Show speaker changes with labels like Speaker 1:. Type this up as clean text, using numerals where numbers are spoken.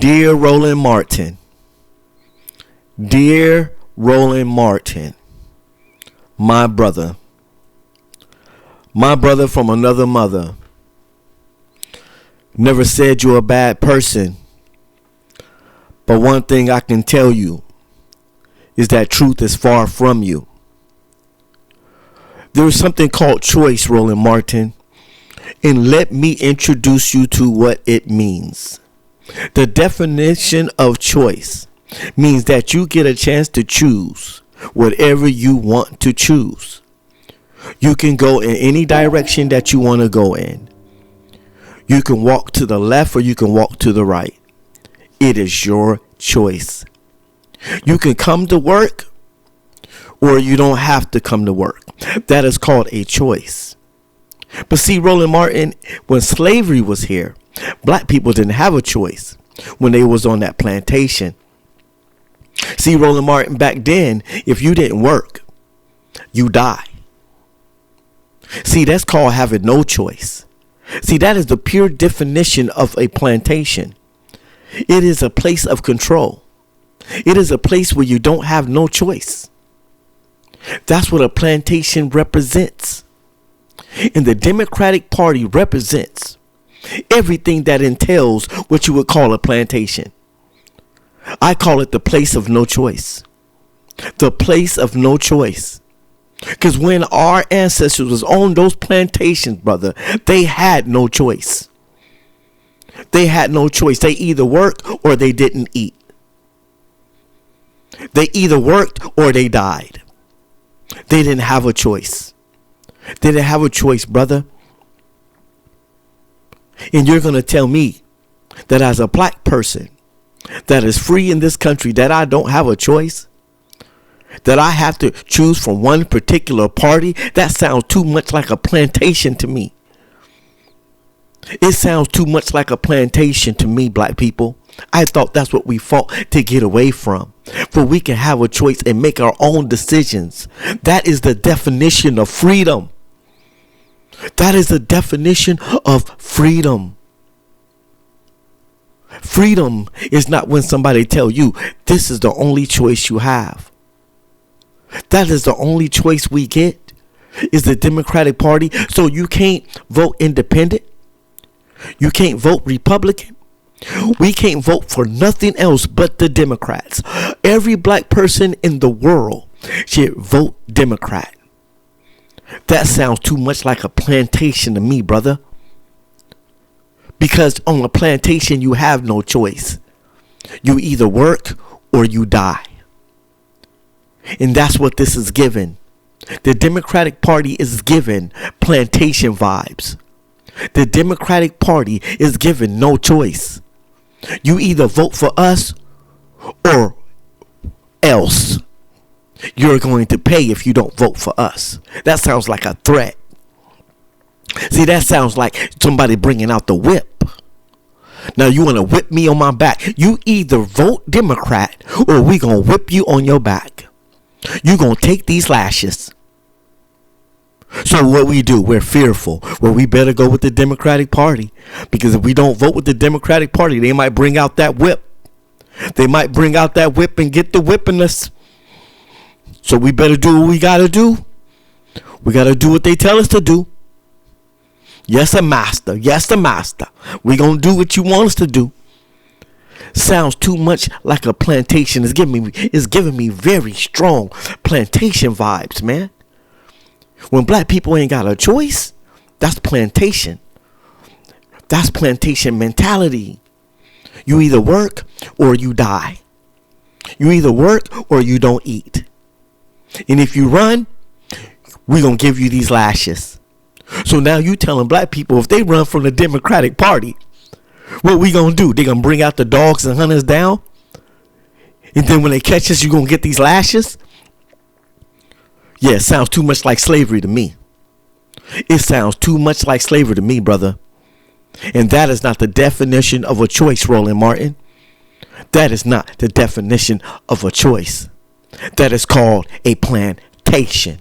Speaker 1: Dear Roland Martin, dear Roland Martin, my brother from another mother, never said you're a bad person, but one thing I can tell you is that truth is far from you. There is something called choice, Roland Martin, and let me introduce you to what it means. The definition of choice means that you get a chance to choose whatever you want to choose. You can go in any direction that you want to go in. You can walk to the left or you can walk to the right. It is your choice. You can come to work or you don't have to come to work. That is called a choice. But see, Roland Martin, when slavery was here, black people didn't have a choice when they was on that plantation. See, Roland Martin, back then, if you didn't work, you die. See, that's called having no choice. See, that is the pure definition of a plantation. It is a place of control. It is a place where you don't have no choice. That's what a plantation represents. And the Democratic Party represents everything that entails what you would call a plantation. I call it the place of no choice. The place of no choice. Because when our ancestors was on those plantations, brother, they had no choice. They had no choice. They either worked or they didn't eat. They either worked or they died. They didn't have a choice. They didn't have a choice, brother. And you're going to tell me that as a black person that is free in this country, that I don't have a choice? That I have to choose from one particular party? That sounds too much like a plantation to me. It sounds too much like a plantation to me, black people. I thought that's what we fought to get away from. For we can have a choice and make our own decisions. That is the definition of freedom. That is the definition of freedom. Freedom is not when somebody tell you this is the only choice you have. That is the only choice we get, is the Democratic Party. So you can't vote independent. You can't vote Republican. We can't vote for nothing else but the Democrats. Every black person in the world should vote Democrat. That sounds too much like a plantation to me, brother. Because on a plantation, you have no choice. You either work or you die. And that's what this is given. The Democratic Party is given plantation vibes. The Democratic Party is given no choice. You either vote for us or else. You're going to pay if you don't vote for us. That sounds like a threat. See, that sounds like somebody bringing out the whip. Now you want to whip me on my back. You either vote Democrat or we going to whip you on your back. You going to take these lashes. So what we do, we're fearful. Well, we better go with the Democratic Party. Because if we don't vote with the Democratic Party, they might bring out that whip. They might bring out that whip and get the whipping us. So we better do what we got to do. We got to do what they tell us to do. Yes, a master. Yes, the master. We going to do what you want us to do. Sounds too much like a plantation. It's giving me very strong plantation vibes, man. When black people ain't got a choice, that's plantation. That's plantation mentality. You either work or you die. You either work or you don't eat. And if you run, we're going to give you these lashes. So now you telling black people if they run from the Democratic Party, what we going to do? They going to bring out the dogs and hunt us down? And then when they catch us, you going to get these lashes? Yeah, it sounds too much like slavery to me. It sounds too much like slavery to me, brother. And that is not the definition of a choice, Roland Martin. That is not the definition of a choice. That is called a plantation.